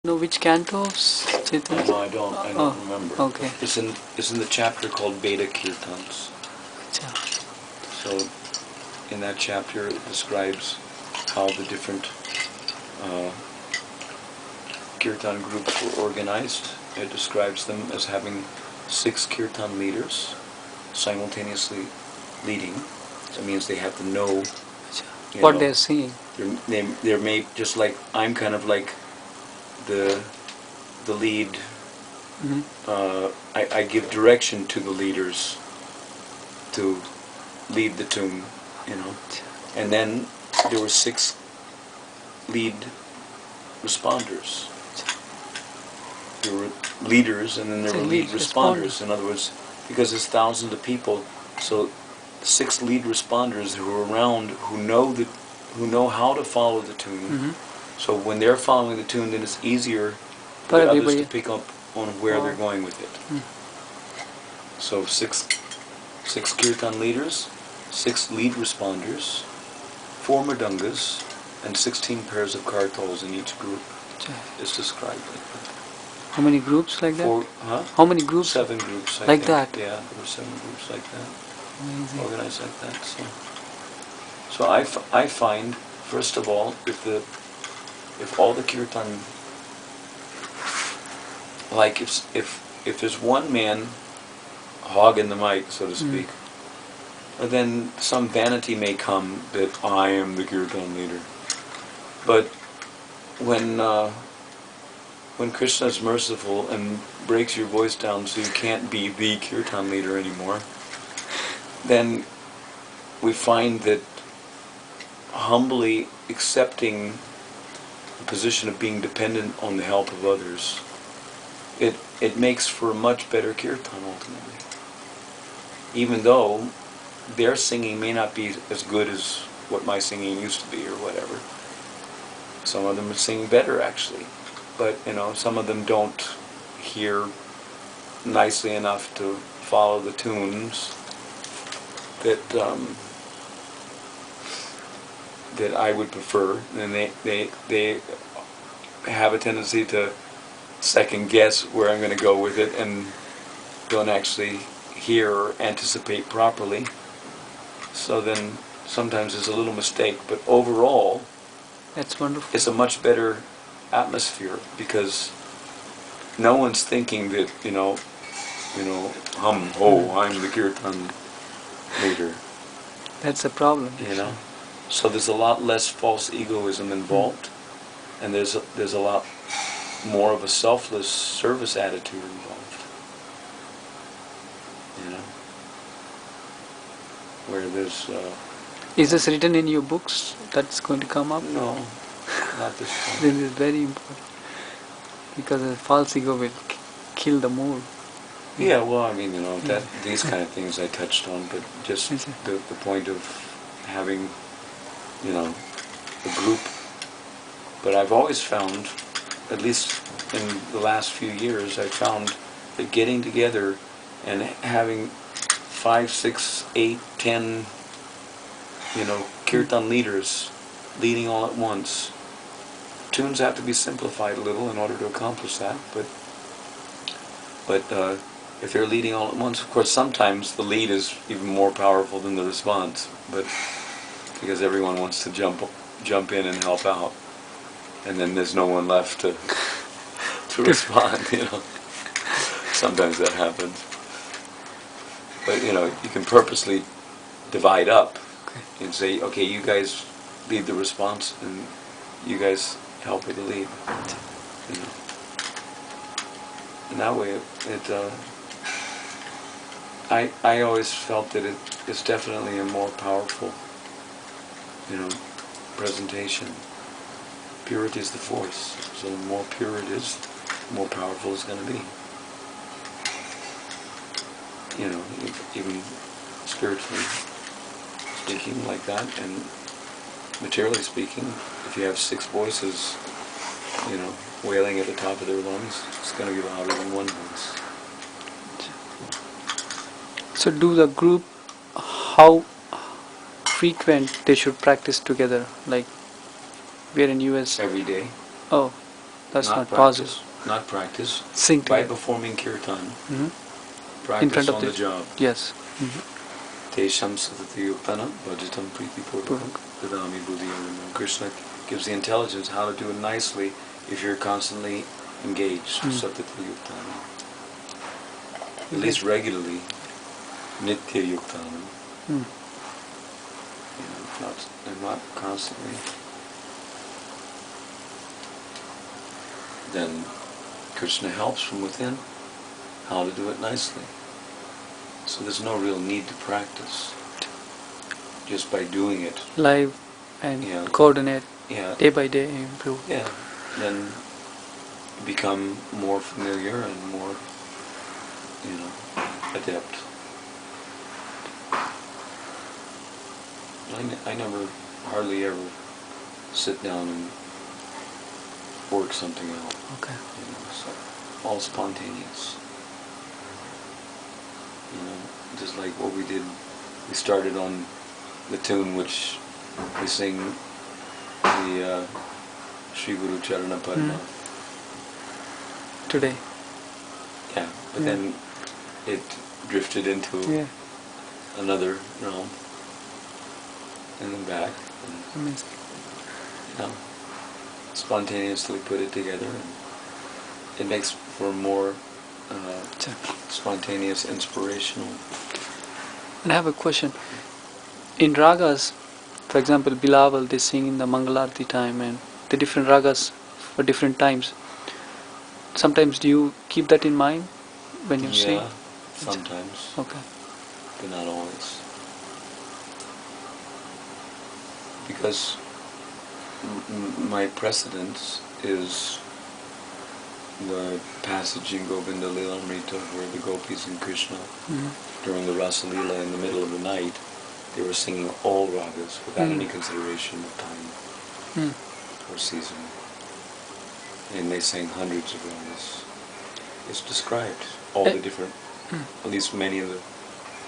know which cantos, Chaitanya? No, I don't remember. Okay. It's in the chapter called Veda Kirtans. So in that chapter it describes how the different kirtan groups were organized. It describes them as having 6 kirtan leaders simultaneously leading. So it means they have to know what they're singing. They're made just like I'm kind of like the lead. I give direction to the leaders to lead the tune, and then there were 6 lead responders. There were leaders, and then there were lead responders. In other words, because there's thousands of people, so 6 lead responders who are around who know how to follow the tune. So when they're following the tune, then it's easier for the others to pick up on where they're going with it. So 6 kirtan leaders, 6 lead responders, 4 mridungas, and 16 pairs of kartals in each group. It's described like that. How many groups like that? How many groups? 7 groups. I think. that? Yeah, there were 7 groups like that. Amazing. Organized like that. So I find, first of all, if all the kirtan, like if there's one man hogging the mic, so to speak, then some vanity may come that I am the kirtan leader. But when Krishna is merciful and breaks your voice down so you can't be the kirtan leader anymore, then we find that humbly accepting the position of being dependent on the help of others, it makes for a much better kirtan ultimately. Even though their singing may not be as good as what my singing used to be or whatever. Some of them sing better actually, but some of them don't hear nicely enough to follow the tunes that I would prefer, and they have a tendency to second guess where I'm going to go with it and don't actually hear or anticipate properly. So then sometimes there's a little mistake, but overall that's wonderful. It's a much better atmosphere because no one's thinking that hum ho, I'm the kirtan leader. That's a problem. So there's a lot less false egoism involved, and there's a lot more of a selfless service attitude involved. Where there's. Is this written in your books that's going to come up? No, not this one. This is very important because the false ego will kill the mood. Yeah, well, I mean, that these kind of things I touched on, but just the point of having, a group. But I've always found, at least in the last few years, I've found that getting together and having 5, 6, 8, 10, kirtan leaders leading all at once. Tunes have to be simplified a little in order to accomplish that, but if they're leading all at once, of course sometimes the lead is even more powerful than the response, but because everyone wants to jump in and help out, and then there's no one left to respond, Sometimes that happens. But you can purposely divide up and say, okay, you guys lead the response and you guys help with the lead. And that way I always felt that it's definitely a more powerful presentation. Purity is the force. So the more pure it is, the more powerful it's going to be. Even spiritually speaking like that, and materially speaking, if you have 6 voices, wailing at the top of their lungs, it's going to be louder than one voice. So do the group, how frequent they should practice together? Like we're in US. Every day. Oh, That's not practice, possible. not practice. Sing By together. performing kirtan, In front practice of on the job. Yes. Tesham satati yuktanam bhajatam priti purvakam dadami buddhiyam. Krishna gives the intelligence how to do it nicely if you're constantly engaged. Satati yuktanam. At least regularly. Nitya yuktanam. Not constantly. Then Krishna helps from within how to do it nicely. So there's no real need to practice. Just by doing it. Live and coordinate day by day, improve. Yeah. Then you become more familiar and more, adept. I never, hardly ever sit down and work something out. Okay. So all spontaneous. Just like what we did. We started on the tune which we sing, the Sri Guru Charana Padma. Today. Yeah, but then it drifted into another realm. And then back. And, Amazing. Spontaneously put it together, and it makes for more spontaneous, inspirational. And I have a question. In ragas, for example, Bilawal, they sing in the Mangalarti time, and the different ragas for different times. Sometimes do you keep that in mind when you sing? Yeah, sometimes. Okay. But not always. Because my precedence is the passage in Govinda Lilamrita where the gopis and Krishna, during the Rasa Leela in the middle of the night, they were singing all ragas without any consideration of time or season. And they sang hundreds of ragas. It's described. All the different, at least many of the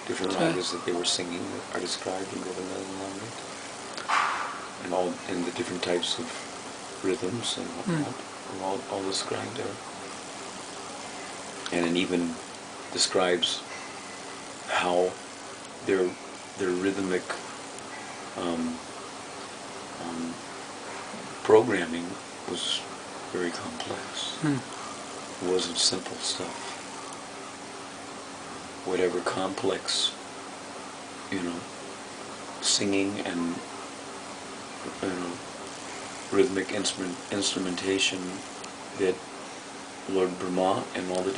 different ragas that they were singing are described in Govinda Lilamrita. And all in the different types of rhythms and whatnot, are all described there. And it even describes how their rhythmic programming was very complex. It wasn't simple stuff. Whatever complex, singing and rhythmic instrumentation that Lord Brahma and all the